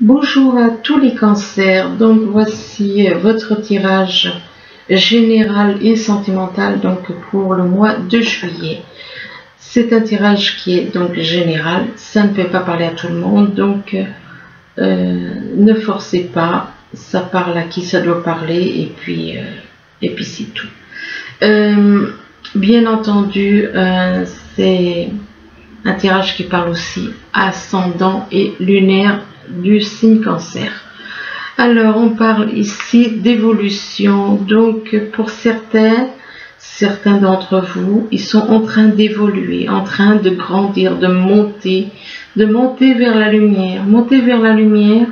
Bonjour à tous les cancers, donc voici votre tirage général et sentimental donc pour le mois de juillet. C'est un tirage qui est donc général, ça ne peut pas parler à tout le monde, donc ne forcez pas, ça parle à qui ça doit parler et puis c'est tout. Bien entendu, c'est un tirage qui parle aussi ascendant et lunaire du signe cancer. Alors on parle ici d'évolution, donc pour certains d'entre vous, ils sont en train d'évoluer, en train de grandir, de monter vers la lumière,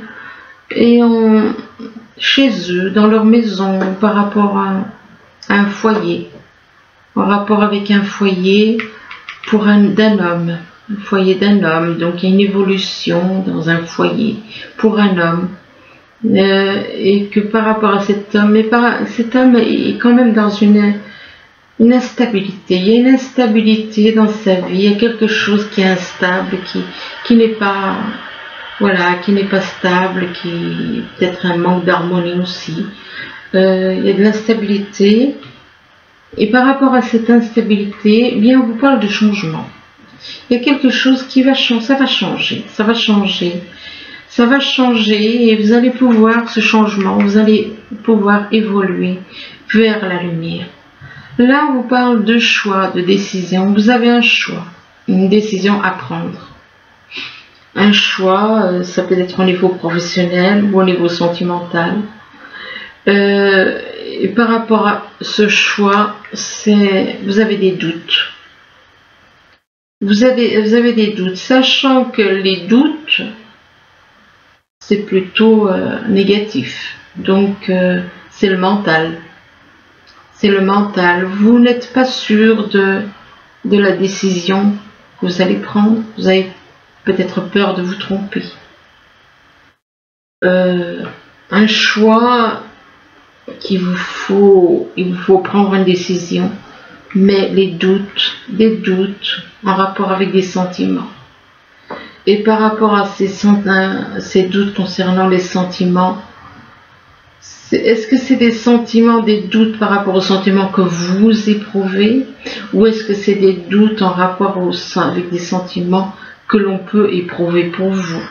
et chez eux, dans leur maison, par rapport à un foyer, en rapport avec un foyer d'un homme. Un foyer d'un homme, donc il y a une évolution dans un foyer pour un homme, et que par rapport à cet homme, cet homme est quand même dans une instabilité. Il y a une instabilité dans sa vie, il y a quelque chose qui est instable, qui n'est pas, voilà, qui n'est pas stable, qui peut-être un manque d'harmonie aussi. Il y a de l'instabilité, et par rapport à cette instabilité, eh bien on vous parle de changement. Il y a quelque chose qui va changer, ça va changer et vous allez pouvoir, ce changement, vous allez pouvoir évoluer vers la lumière. Là, on vous parle de choix, de décision. Vous avez un choix, une décision à prendre. Un choix, ça peut être au niveau professionnel ou au niveau sentimental. Et par rapport à ce choix, vous avez des doutes. Vous avez des doutes, sachant que les doutes, c'est plutôt négatif. Donc, c'est le mental. C'est le mental. Vous n'êtes pas sûr de la décision que vous allez prendre. Vous avez peut-être peur de vous tromper. Un choix il vous faut prendre une décision. Mais des doutes en rapport avec des sentiments. Et par rapport à ces doutes concernant les sentiments, est-ce que c'est des sentiments, des doutes par rapport aux sentiments que vous éprouvez, ou est-ce que c'est des doutes en rapport avec des sentiments que l'on peut éprouver pour vous?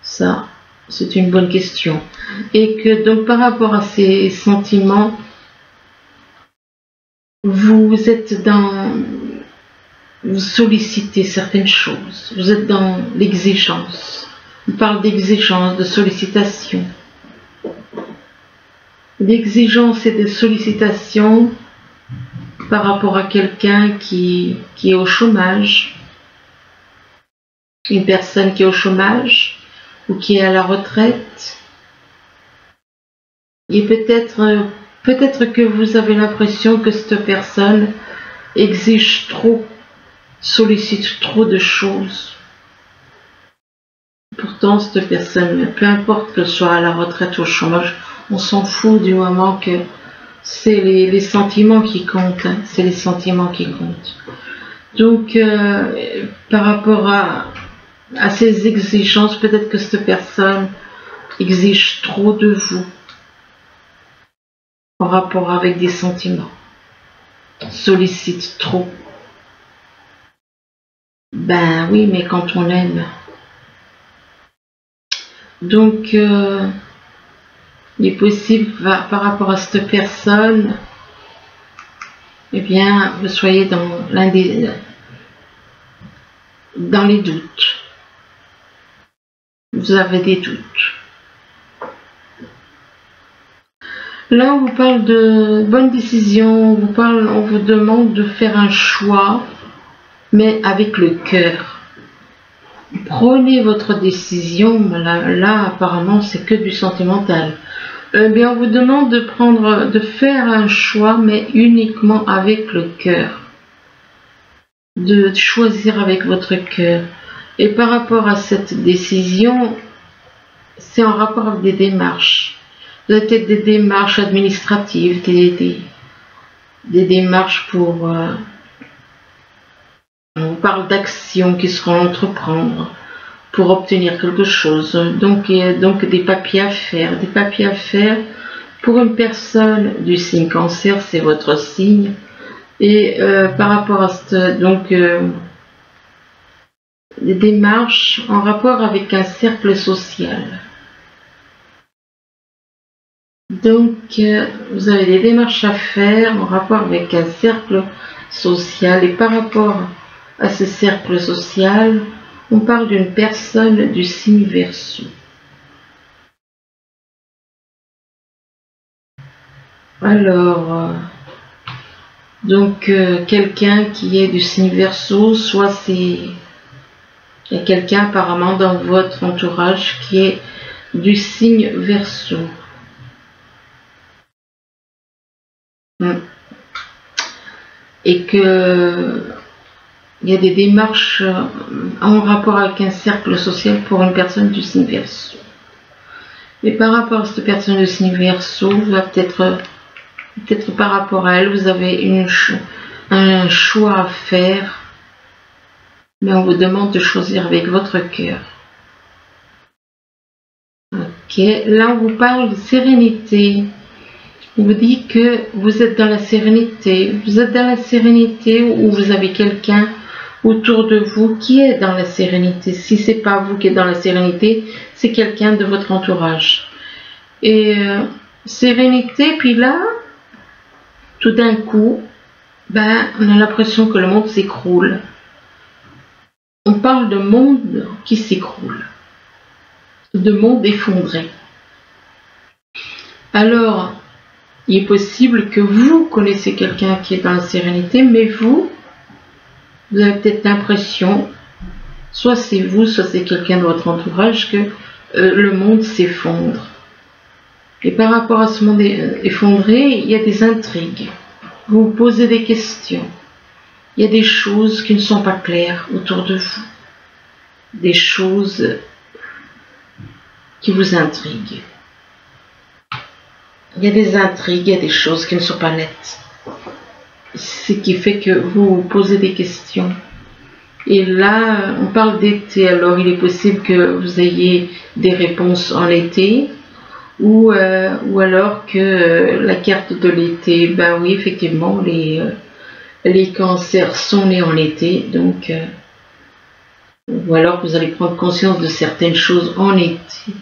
Ça, c'est une bonne question. Et que donc par rapport à ces sentiments, vous sollicitez certaines choses, vous êtes dans l'exigence. On parle d'exigence, de sollicitation. D'exigence et de sollicitation par rapport à quelqu'un qui est au chômage, une personne qui est au chômage ou qui est à la retraite. Et peut-être que vous avez l'impression que cette personne exige trop, sollicite trop de choses. Pourtant, cette personne, peu importe qu'elle soit à la retraite ou au chômage, on s'en fout du moment que c'est les sentiments qui comptent. Hein, c'est les sentiments qui comptent. Donc, par rapport à ces exigences, peut-être que cette personne exige trop de vous en rapport avec des sentiments, sollicite trop. Ben oui, mais quand on aime. Donc, il est possible, par rapport à cette personne, eh bien, vous soyez dans les doutes. Vous avez des doutes. Là, on vous parle de bonne décision, on vous demande de faire un choix, mais avec le cœur. Prenez votre décision, là apparemment c'est que du sentimental. Bien, on vous demande de faire un choix, mais uniquement avec le cœur. De choisir avec votre cœur. Et par rapport à cette décision, c'est en rapport avec des démarches. Vous avez peut-être des démarches administratives, des démarches pour... on parle d'actions qui seront à entreprendre. pour obtenir quelque chose. Donc des papiers à faire. Des papiers à faire pour une personne du signe Cancer, c'est votre signe. Et par rapport à cette, des démarches en rapport avec un cercle social. Donc, vous avez des démarches à faire en rapport avec un cercle social. Et par rapport à ce cercle social, on parle d'une personne du signe Verseau. Alors, quelqu'un qui est du signe Verseau, soit c'est il y a quelqu'un apparemment dans votre entourage qui est du signe Verseau. Et que il y a des démarches en rapport avec un cercle social pour une personne du signe Verseau. Et par rapport à cette personne du signe Verseau, peut-être par rapport à elle, vous avez un choix à faire, mais on vous demande de choisir avec votre cœur. Ok, là on vous parle de sérénité. On vous dit que vous êtes dans la sérénité. Vous êtes dans la sérénité où vous avez quelqu'un autour de vous qui est dans la sérénité. Si c'est pas vous qui êtes dans la sérénité, c'est quelqu'un de votre entourage. Et sérénité, puis là, tout d'un coup, on a l'impression que le monde s'écroule. On parle de monde qui s'écroule, de monde effondré. Alors, il est possible que vous connaissez quelqu'un qui est dans la sérénité, mais vous avez peut-être l'impression, soit c'est vous, soit c'est quelqu'un de votre entourage, que le monde s'effondre. Et par rapport à ce monde effondré, il y a des intrigues. Vous vous posez des questions. Il y a des choses qui ne sont pas claires autour de vous. Des choses qui vous intriguent. Il y a des intrigues, il y a des choses qui ne sont pas nettes. Ce qui fait que vous vous posez des questions. Et là, on parle d'été. Alors, il est possible que vous ayez des réponses en été. Ou alors que la carte de l'été, oui, effectivement, les cancers sont nés en été, donc ou alors que vous allez prendre conscience de certaines choses en été.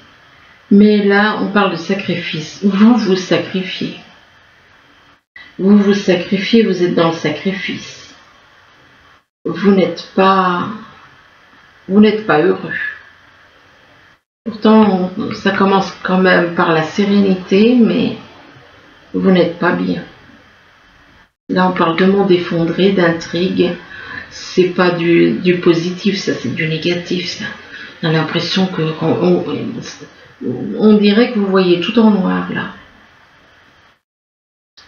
Mais là, on parle de sacrifice. Vous vous sacrifiez. Vous vous sacrifiez, vous êtes dans le sacrifice. Vous n'êtes pas heureux. Pourtant, ça commence quand même par la sérénité, mais vous n'êtes pas bien. Là, on parle de monde effondré, d'intrigue. C'est pas du positif, ça, c'est du négatif, ça. On a l'impression que on dirait que vous voyez tout en noir, là.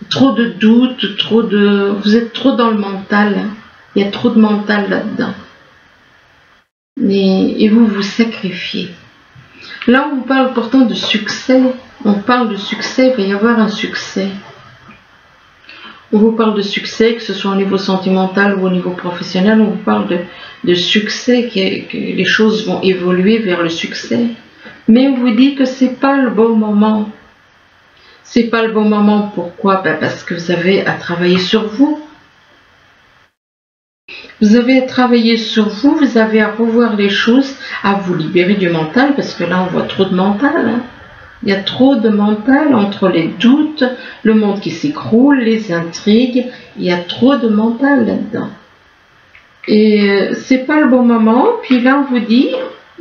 Trop de doutes, vous êtes trop dans le mental. Hein. Il y a trop de mental là-dedans. Et vous vous sacrifiez. Là, on parle pourtant de succès. On parle de succès, il va y avoir un succès. On vous parle de succès, que ce soit au niveau sentimental ou au niveau professionnel. On vous parle de succès, que les choses vont évoluer vers le succès. Mais on vous dit que c'est pas le bon moment. C'est pas le bon moment. Pourquoi? Parce que vous avez à travailler sur vous. Vous avez à travailler sur vous, vous avez à revoir les choses, à vous libérer du mental, parce que là on voit trop de mental. Hein. Il y a trop de mental entre les doutes, le monde qui s'écroule, les intrigues, il y a trop de mental là-dedans. Et c'est pas le bon moment, puis là on vous dit,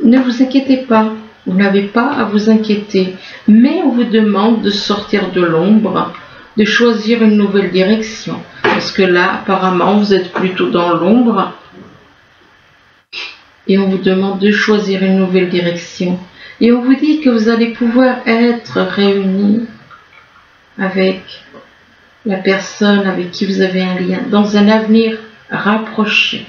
ne vous inquiétez pas, vous n'avez pas à vous inquiéter, mais on vous demande de sortir de l'ombre, de choisir une nouvelle direction. Parce que là, apparemment, vous êtes plutôt dans l'ombre. Et on vous demande de choisir une nouvelle direction. Et on vous dit que vous allez pouvoir être réunis avec la personne avec qui vous avez un lien, dans un avenir rapproché.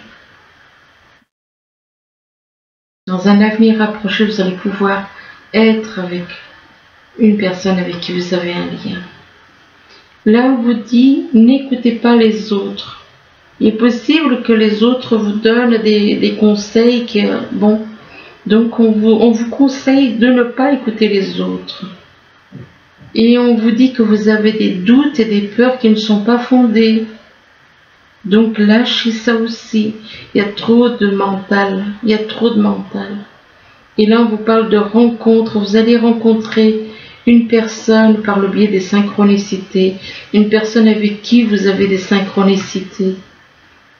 Dans un avenir rapproché, vous allez pouvoir être avec une personne avec qui vous avez un lien. Là, on vous dit, n'écoutez pas les autres. Il est possible que les autres vous donnent des conseils qui, Donc on vous conseille de ne pas écouter les autres. Et on vous dit que vous avez des doutes et des peurs qui ne sont pas fondées. Donc lâchez ça aussi. Il y a trop de mental. Il y a trop de mental. Et là on vous parle de rencontre. Vous allez rencontrer une personne par le biais des synchronicités. Une personne avec qui vous avez des synchronicités.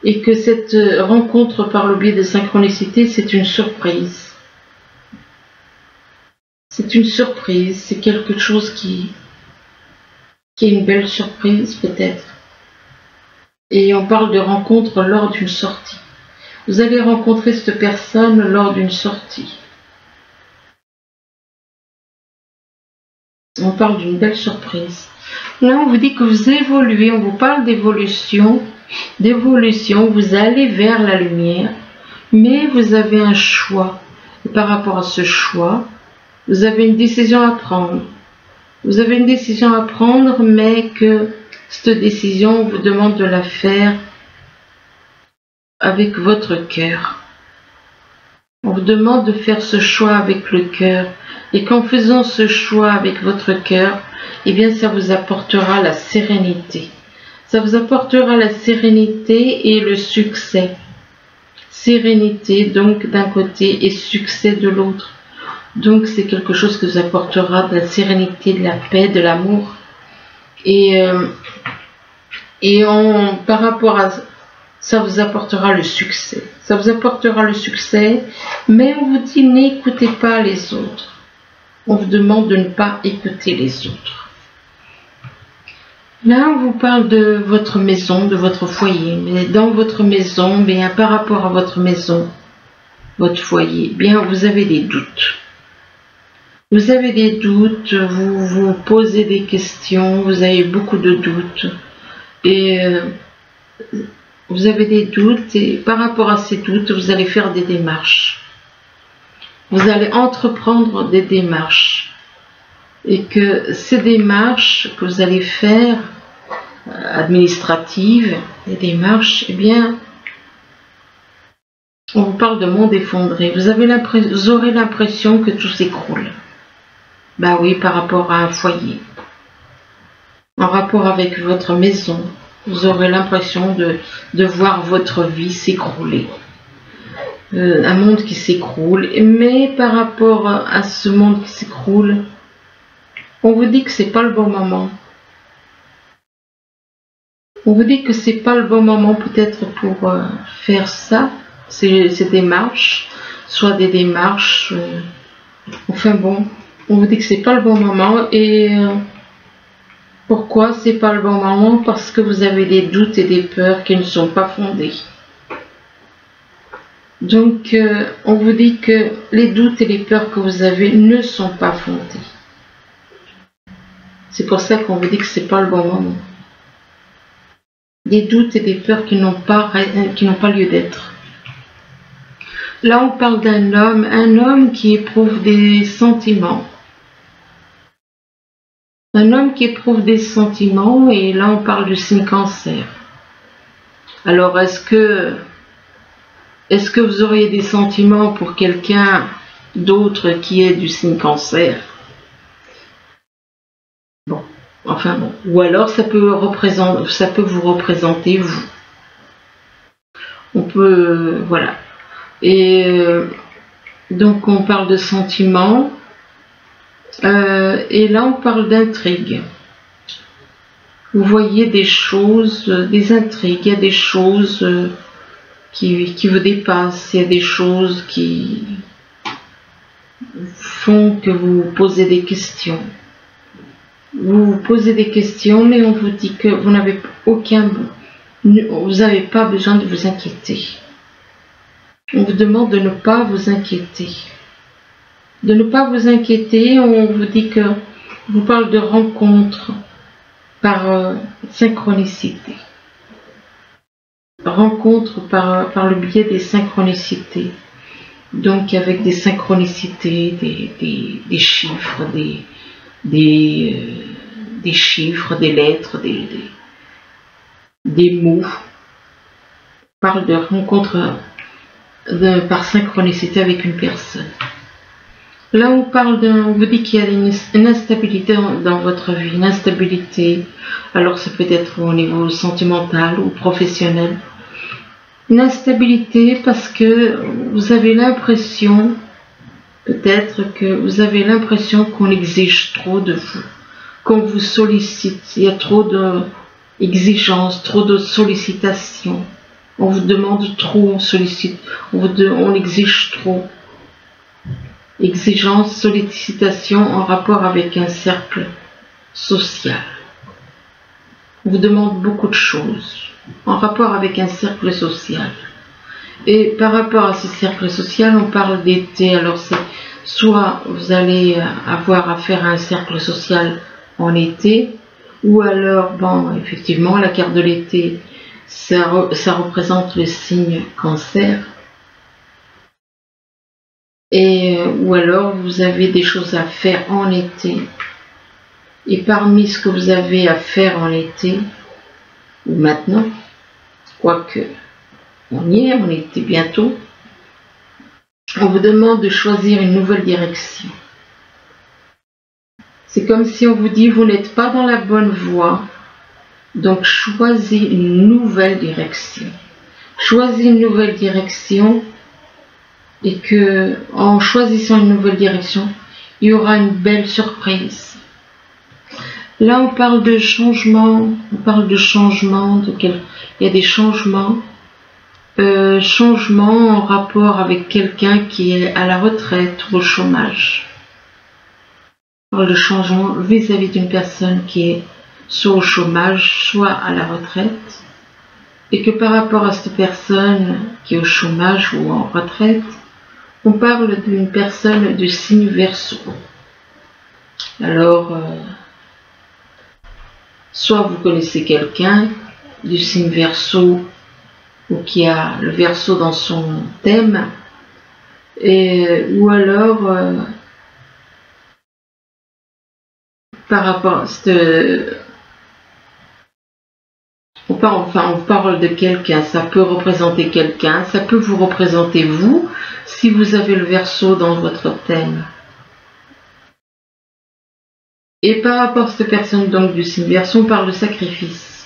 Et que cette rencontre par le biais des synchronicités, c'est une surprise. C'est une surprise, c'est quelque chose qui est une belle surprise peut-être. Et on parle de rencontre lors d'une sortie. Vous allez rencontrer cette personne lors d'une sortie. On parle d'une belle surprise. Là, on vous dit que vous évoluez, on vous parle d'évolution. D'évolution, vous allez vers la lumière, mais vous avez un choix. Et par rapport à ce choix, vous avez une décision à prendre. Vous avez une décision à prendre, mais que cette décision, on vous demande de la faire avec votre cœur. On vous demande de faire ce choix avec le cœur. Et qu'en faisant ce choix avec votre cœur, eh bien, ça vous apportera la sérénité. Ça vous apportera la sérénité et le succès. Sérénité, donc, d'un côté, et succès de l'autre. Donc c'est quelque chose qui vous apportera de la sérénité, de la paix, de l'amour. Et par rapport à ça vous apportera le succès. Ça vous apportera le succès, mais on vous dit n'écoutez pas les autres. On vous demande de ne pas écouter les autres. Là on vous parle de votre maison, de votre foyer. Mais dans votre maison, bien par rapport à votre maison, votre foyer, bien vous avez des doutes. Vous avez des doutes, vous vous posez des questions, vous avez beaucoup de doutes. Et vous avez des doutes et par rapport à ces doutes, vous allez faire des démarches. Vous allez entreprendre des démarches. Et que ces démarches que vous allez faire, administratives, des démarches, eh bien, on vous parle de monde effondré. Vous aurez l'impression que tout s'écroule. Ben oui, par rapport à un foyer. En rapport avec votre maison, vous aurez l'impression de voir votre vie s'écrouler. Un monde qui s'écroule. Mais par rapport à ce monde qui s'écroule, on vous dit que c'est pas le bon moment. On vous dit que c'est pas le bon moment peut-être pour faire ça, ces démarches, soit des démarches. Enfin bon. On vous dit que c'est pas le bon moment et pourquoi c'est pas le bon moment? Parce que vous avez des doutes et des peurs qui ne sont pas fondées. Donc on vous dit que les doutes et les peurs que vous avez ne sont pas fondés. C'est pour ça qu'on vous dit que c'est pas le bon moment. Des doutes et des peurs qui n'ont pas lieu d'être. Là on parle d'un homme qui éprouve des sentiments. Un homme qui éprouve des sentiments, et là on parle du signe Cancer. Alors est-ce que vous auriez des sentiments pour quelqu'un d'autre qui est du signe Cancer? Bon, enfin bon. Ou alors ça peut vous représenter vous. On peut, voilà. Et donc on parle de sentiments. Et là on parle d'intrigue. Vous voyez des choses, des intrigues, il y a des choses qui vous dépassent, il y a des choses qui font que vous posez des questions. Vous vous posez des questions, mais on vous dit que vous n'avez pas besoin de vous inquiéter. On vous demande de ne pas vous inquiéter. De ne pas vous inquiéter, on vous dit que vous parle de rencontre par synchronicité. Rencontre par le biais des synchronicités. Donc avec des synchronicités, des chiffres, des chiffres, des lettres, des mots. On parle de rencontre par synchronicité avec une personne. Là, on vous dit qu'il y a une instabilité dans votre vie, une instabilité. Alors, ça peut être au niveau sentimental ou professionnel. Une instabilité parce que vous avez l'impression, peut-être que vous avez l'impression qu'on exige trop de vous, qu'on vous sollicite. Il y a trop d'exigences, trop de sollicitations. On vous demande trop, on sollicite, on exige trop. Exigence, sollicitation en rapport avec un cercle social. On vous demande beaucoup de choses en rapport avec un cercle social. Et par rapport à ce cercle social, on parle d'été. Alors c'est soit vous allez avoir affaire à un cercle social en été, ou alors, bon, effectivement, la carte de l'été, ça représente le signe Cancer. Ou alors vous avez des choses à faire en été. Et parmi ce que vous avez à faire en été, ou maintenant, quoique on y est, on était bientôt, on vous demande de choisir une nouvelle direction. C'est comme si on vous dit, vous n'êtes pas dans la bonne voie, donc choisis une nouvelle direction. Choisis une nouvelle direction, et que en choisissant une nouvelle direction, il y aura une belle surprise. Là, on parle de changement, il y a des changements, changements en rapport avec quelqu'un qui est à la retraite ou au chômage. On parle de changement vis-à-vis d'une personne qui est soit au chômage, soit à la retraite, et que par rapport à cette personne qui est au chômage ou en retraite, on parle d'une personne du signe Verseau. Alors, soit vous connaissez quelqu'un du signe Verseau ou qui a le Verseau dans son thème, ou alors par rapport à cette... on parle de quelqu'un, ça peut représenter quelqu'un, ça peut vous représenter vous, si vous avez le Verseau dans votre thème. Et par rapport à cette personne donc du signe Verseau, on parle de sacrifice.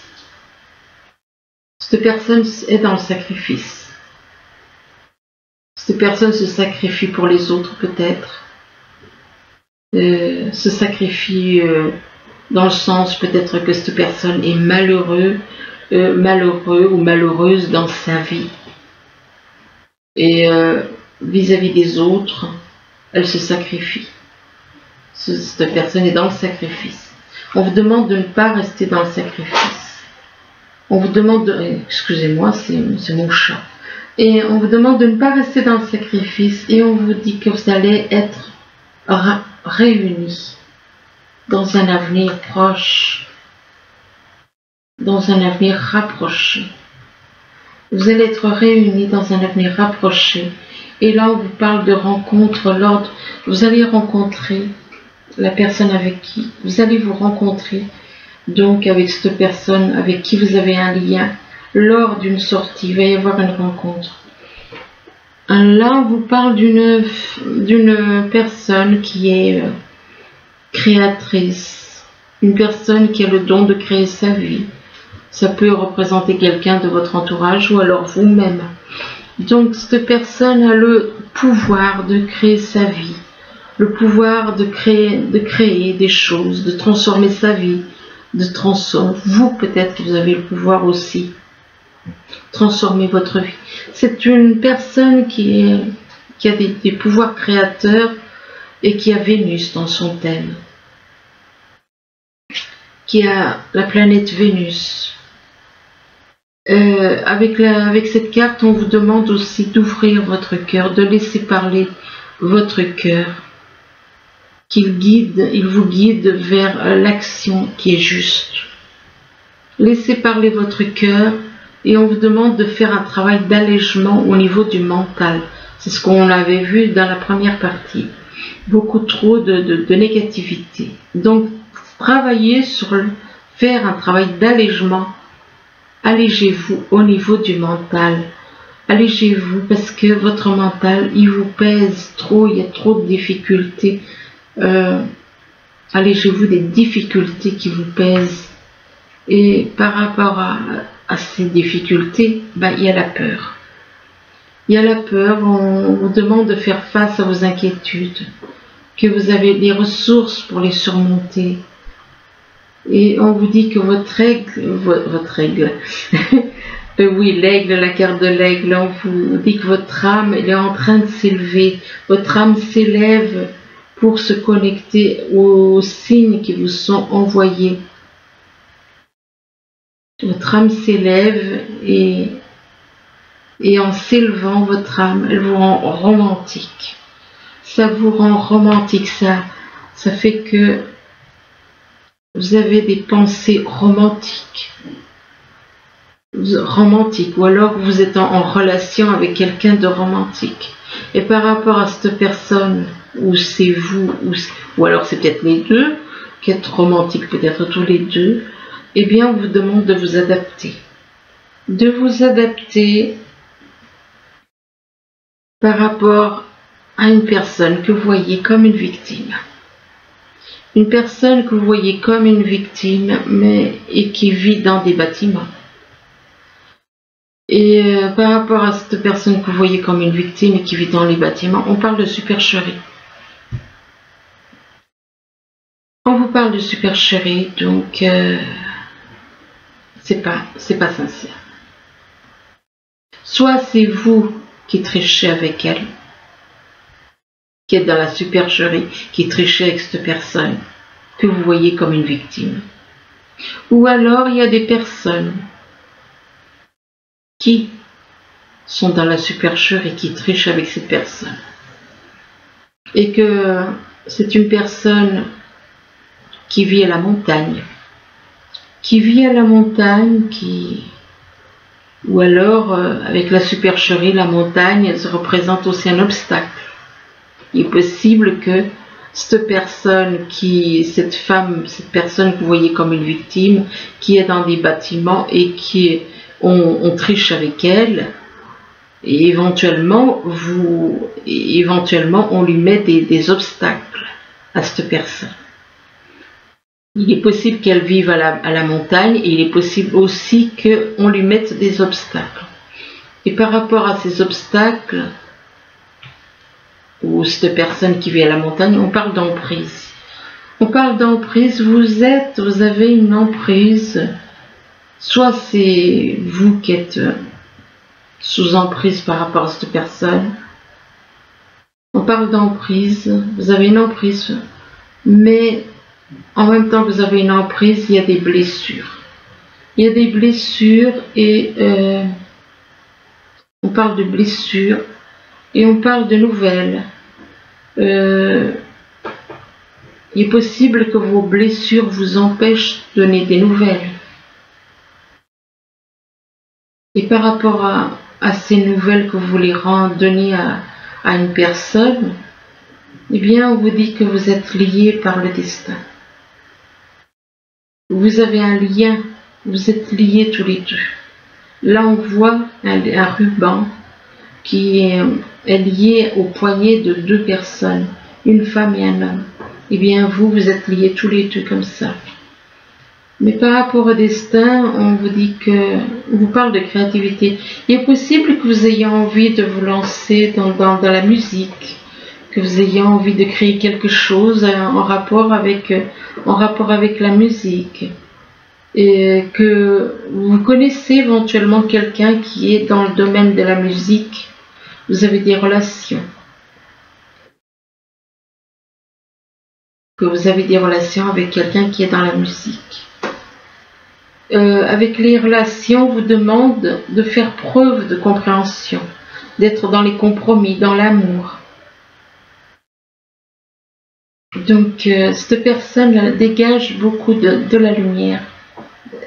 Cette personne est dans le sacrifice. Cette personne se sacrifie pour les autres peut-être. Se sacrifie dans le sens peut-être que cette personne est malheureux ou malheureuse dans sa vie. Et vis-à-vis des autres, elle se sacrifie. Cette personne est dans le sacrifice. On vous demande de ne pas rester dans le sacrifice. On vous demande excusez-moi, c'est mon chat. Et on vous demande de ne pas rester dans le sacrifice et on vous dit que vous allez être réunis dans un avenir proche, dans un avenir rapproché. Vous allez être réunis dans un avenir rapproché. Et là, on vous parle de rencontres. Vous allez rencontrer la personne avec qui vous allez vous rencontrer. Donc, avec cette personne avec qui vous avez un lien. Lors d'une sortie, il va y avoir une rencontre. Là, on vous parle d'une personne qui est créatrice. Une personne qui a le don de créer sa vie. Ça peut représenter quelqu'un de votre entourage ou alors vous-même. Donc, cette personne a le pouvoir de créer sa vie, le pouvoir de créer des choses, de transformer sa vie, vous peut-être que vous avez le pouvoir aussi, transformer votre vie. C'est une personne qui a des pouvoirs créateurs et qui a Vénus dans son thème, qui a la planète Vénus. Avec cette carte, on vous demande aussi d'ouvrir votre cœur, de laisser parler votre cœur, il vous guide vers l'action qui est juste. Laissez parler votre cœur et on vous demande de faire un travail d'allègement au niveau du mental. C'est ce qu'on avait vu dans la première partie. Beaucoup trop de négativité. Donc, travaillez faire un travail d'allègement. Allégez-vous au niveau du mental. Allégez-vous parce que votre mental, il vous pèse trop, il y a trop de difficultés. Allégez-vous des difficultés qui vous pèsent. Et par rapport à ces difficultés, il y a la peur. Il y a la peur, on vous demande de faire face à vos inquiétudes, que vous avez les ressources pour les surmonter. Et on vous dit que votre aigle, oui, l'aigle, la carte de l'aigle, on vous dit que votre âme, elle est en train de s'élever. Votre âme s'élève pour se connecter aux signes qui vous sont envoyés. Votre âme s'élève et en s'élevant, votre âme, elle vous rend romantique. Ça vous rend romantique, ça fait que vous avez des pensées romantiques. Ou alors vous êtes en relation avec quelqu'un de romantique. Et par rapport à cette personne, ou c'est vous, ou alors c'est peut-être les deux, qui êtes romantiques, peut-être tous les deux, eh bien on vous demande de vous adapter. De vous adapter par rapport à une personne que vous voyez comme une victime. Une personne que vous voyez comme une victime, et qui vit dans des bâtiments. Et par rapport à cette personne que vous voyez comme une victime et qui vit dans les bâtiments, on parle de supercherie. On vous parle de supercherie, donc c'est pas sincère. Soit c'est vous qui trichez avec elle, qui êtes dans la supercherie, qui trichez avec cette personne que vous voyez comme une victime. Ou alors il y a des personnes qui sont dans la supercherie, qui trichent avec cette personne. Et que c'est une personne qui vit à la montagne. Ou alors, avec la supercherie, la montagne, elle se représente aussi un obstacle. Il est possible que cette personne que vous voyez comme une victime, qui est dans des bâtiments et on triche avec elle, et éventuellement on lui met des obstacles à cette personne. Il est possible qu'elle vive à la montagne, et il est possible aussi qu'on lui mette des obstacles. Et par rapport à ces obstacles, ou cette personne qui vit à la montagne, on parle d'emprise. On parle d'emprise, vous avez une emprise. Soit c'est vous qui êtes sous emprise par rapport à cette personne. On parle d'emprise, vous avez une emprise, mais en même temps que vous avez une emprise, il y a des blessures. Il y a des blessures et on parle de blessures et on parle de nouvelles. Il est possible que vos blessures vous empêchent de donner des nouvelles. Et par rapport à ces nouvelles que vous voulez donner à une personne, eh bien, on vous dit que vous êtes liés par le destin. Vous avez un lien, vous êtes liés tous les deux. Là, on voit un ruban qui est lié au poignet de deux personnes, une femme et un homme. Eh bien, vous êtes liés tous les deux comme ça. Mais par rapport au destin, on vous parle de créativité. Il est possible que vous ayez envie de vous lancer dans la musique, que vous ayez envie de créer quelque chose en rapport avec la musique, et que vous connaissez éventuellement quelqu'un qui est dans le domaine de la musique. Vous avez des relations. Que vous avez des relations avec quelqu'un qui est dans la musique. Avec les relations, on vous demande de faire preuve de compréhension, d'être dans les compromis, dans l'amour. Donc, cette personne elle dégage beaucoup de la lumière.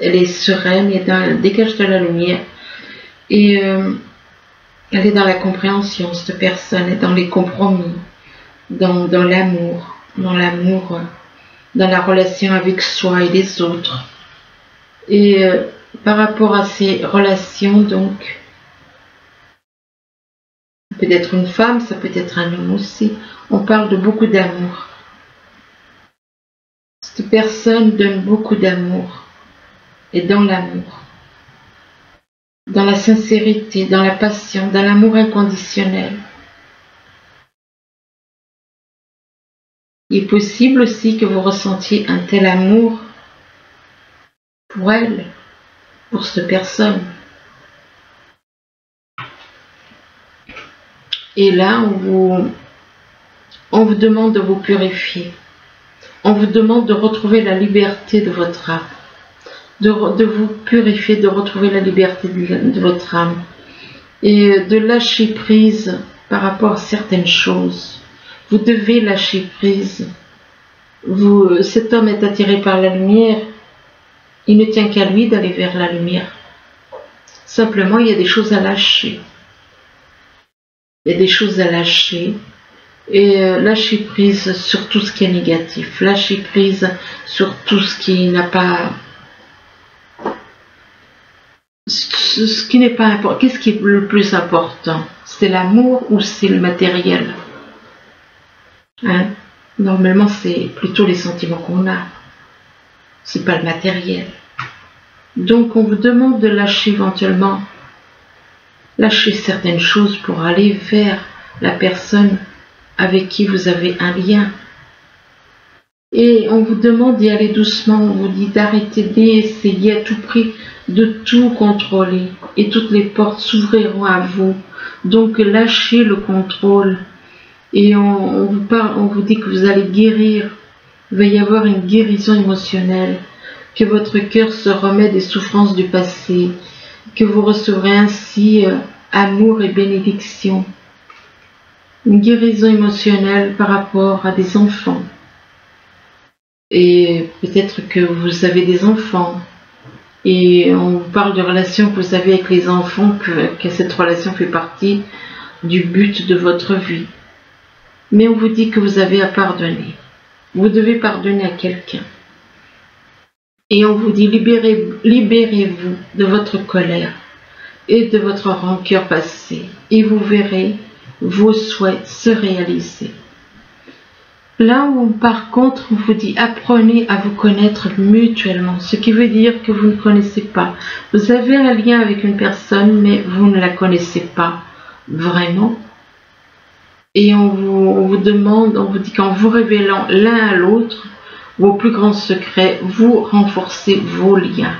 Elle est sereine et elle dégage de la lumière. Et elle est dans la compréhension, cette personne est dans les compromis, dans l'amour, dans la relation avec soi et les autres. Et par rapport à ces relations, donc, peut être une femme, ça peut être un homme aussi. On parle de beaucoup d'amour. Cette personne donne beaucoup d'amour. Et dans l'amour. Dans la sincérité, dans la passion, dans l'amour inconditionnel. Il est possible aussi que vous ressentiez un tel amour pour elle, pour cette personne. Et là, on vous demande de vous purifier. On vous demande de retrouver la liberté de votre âme. De vous purifier, de retrouver la liberté de votre âme. Et de lâcher prise par rapport à certaines choses. Vous devez lâcher prise. Cet homme est attiré par la lumière. Il ne tient qu'à lui d'aller vers la lumière. Simplement, il y a des choses à lâcher. Il y a des choses à lâcher. Et lâcher prise sur tout ce qui est négatif. Lâcher prise sur tout ce qui n'a pas... Ce qui n'est pas important. Qu'est-ce qui est le plus important? C'est l'amour ou c'est le matériel? Hein? Normalement, c'est plutôt les sentiments qu'on a. C'est pas le matériel. Donc, on vous demande de lâcher éventuellement. Lâcher certaines choses pour aller vers la personne avec qui vous avez un lien. Et on vous demande d'y aller doucement. On vous dit d'arrêter d'essayer à tout prix de tout contrôler. Et toutes les portes s'ouvriront à vous. Donc, lâchez le contrôle. Et on vous dit que vous allez guérir. Il va y avoir une guérison émotionnelle. Que votre cœur se remet des souffrances du passé. Que vous recevrez ainsi amour et bénédiction. Une guérison émotionnelle par rapport à des enfants. Et peut-être que vous avez des enfants. Et on vous parle de relations que vous avez avec les enfants, que cette relation fait partie du but de votre vie. Mais on vous dit que vous avez à pardonner. Vous devez pardonner à quelqu'un. Et on vous dit libérez-vous de votre colère et de votre rancœur passée. Et vous verrez vos souhaits se réaliser. Là où par contre on vous dit apprenez à vous connaître mutuellement. Ce qui veut dire que vous ne connaissez pas. Vous avez un lien avec une personne mais vous ne la connaissez pas vraiment. Et on vous demande, on vous dit qu'en vous révélant l'un à l'autre, vos plus grands secrets, vous renforcez vos liens.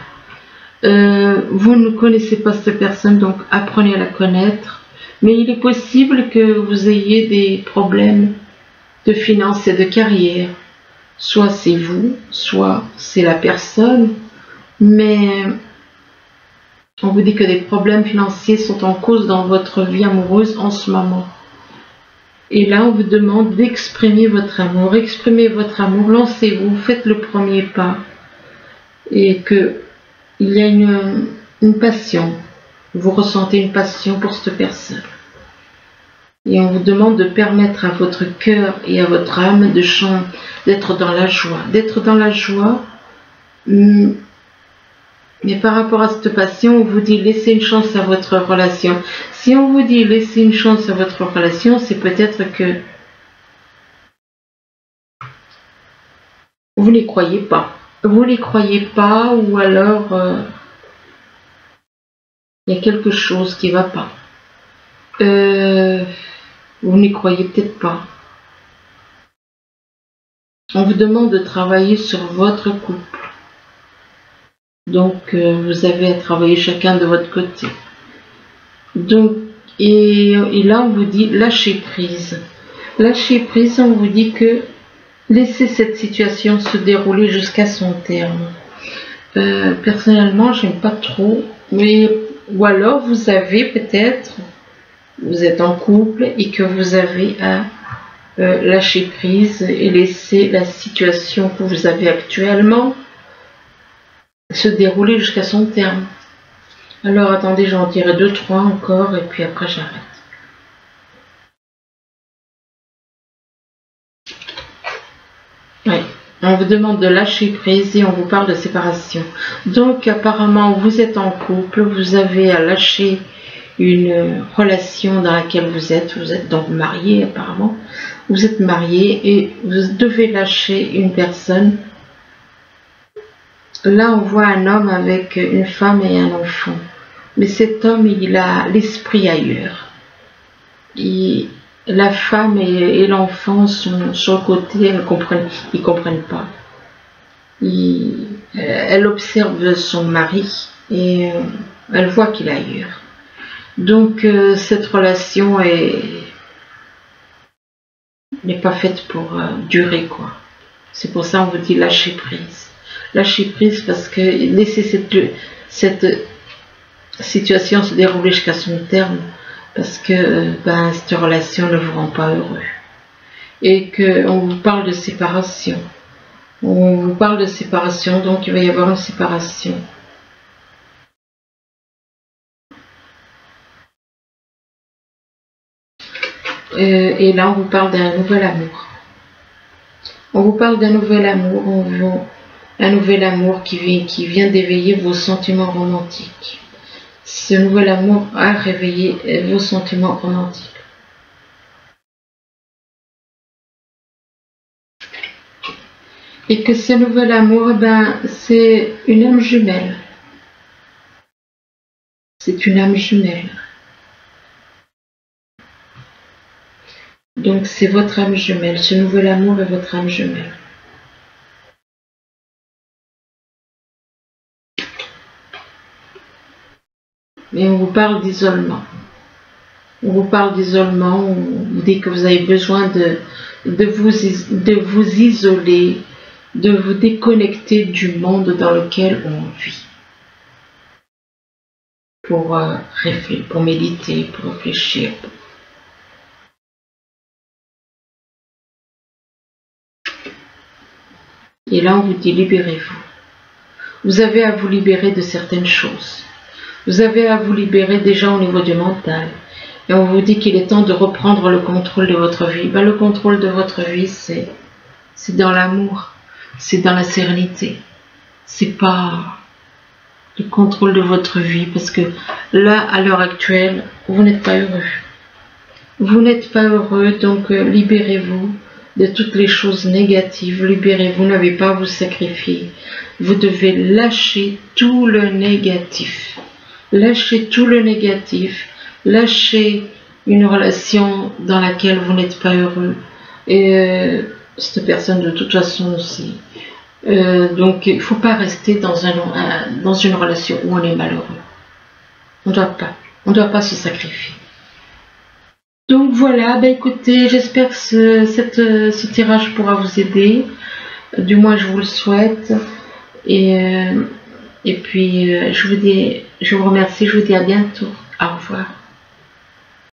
Vous ne connaissez pas cette personne, donc apprenez à la connaître. Mais il est possible que vous ayez des problèmes de finances et de carrière. Soit c'est vous, soit c'est la personne. Mais on vous dit que des problèmes financiers sont en cause dans votre vie amoureuse en ce moment. Et là, on vous demande d'exprimer votre amour. Exprimez votre amour, lancez-vous, faites le premier pas. Et qu'il y a une passion. Vous ressentez une passion pour cette personne. Et on vous demande de permettre à votre cœur et à votre âme d'être dans la joie. D'être dans la joie. Mais par rapport à cette passion, on vous dit laissez une chance à votre relation. Si on vous dit laissez une chance à votre relation, c'est peut-être que vous n'y croyez pas. Vous n'y croyez pas ou alors il y a quelque chose qui ne va pas. Vous n'y croyez peut-être pas. On vous demande de travailler sur votre couple. Donc, vous avez à travailler chacun de votre côté. Donc, et là, on vous dit lâcher prise. Lâcher prise, on vous dit que laissez cette situation se dérouler jusqu'à son terme. Personnellement, j'aime pas trop. Mais, ou alors, vous avez peut-être, vous êtes en couple et que vous avez à lâcher prise et laisser la situation que vous avez actuellement se dérouler jusqu'à son terme. Alors attendez, j'en dirai 2-3 encore et puis après j'arrête. Oui, on vous demande de lâcher prise et on vous parle de séparation. Donc apparemment vous êtes en couple, vous avez à lâcher une relation dans laquelle vous êtes donc marié apparemment, vous êtes marié et vous devez lâcher une personne. Là on voit un homme avec une femme et un enfant, mais cet homme il a l'esprit ailleurs. La femme et l'enfant sont sur le côté, ils comprennent pas. Elle observe son mari et elle voit qu'il est ailleurs. Donc cette relation n'est pas faite pour durer, quoi. C'est pour ça on vous dit lâcher prise. Lâcher prise parce que laisser cette situation se dérouler jusqu'à son terme, parce que cette relation ne vous rend pas heureux. Et qu'on vous parle de séparation. On vous parle de séparation, donc il va y avoir une séparation. Et là, on vous parle d'un nouvel amour. On vous parle d'un nouvel amour, un nouvel amour qui vient d'éveiller vos sentiments romantiques. Ce nouvel amour a réveillé vos sentiments romantiques. Et que ce nouvel amour, c'est une âme jumelle. C'est une âme jumelle. Donc c'est votre âme jumelle. Ce nouvel amour est votre âme jumelle. Mais on vous parle d'isolement. On vous parle d'isolement, on vous dit que vous avez besoin de vous isoler, de vous déconnecter du monde dans lequel on vit. Pour méditer, pour réfléchir. Et là, on vous dit libérez-vous. Vous avez à vous libérer de certaines choses. Vous avez à vous libérer déjà au niveau du mental. Et on vous dit qu'il est temps de reprendre le contrôle de votre vie. Le contrôle de votre vie, c'est dans l'amour, c'est dans la sérénité. C'est pas le contrôle de votre vie, parce que là, à l'heure actuelle, vous n'êtes pas heureux. Vous n'êtes pas heureux, donc libérez-vous de toutes les choses négatives. Libérez-vous, n'avez pas à vous sacrifier. Vous devez lâcher tout le négatif. Lâchez tout le négatif. Lâchez une relation dans laquelle vous n'êtes pas heureux. Et cette personne, de toute façon, aussi. Donc, il ne faut pas rester dans une relation où on est malheureux. On ne doit pas se sacrifier. Donc voilà, écoutez, j'espère que ce tirage pourra vous aider. Du moins, je vous le souhaite. Et puis, je vous remercie, je vous dis à bientôt. Au revoir.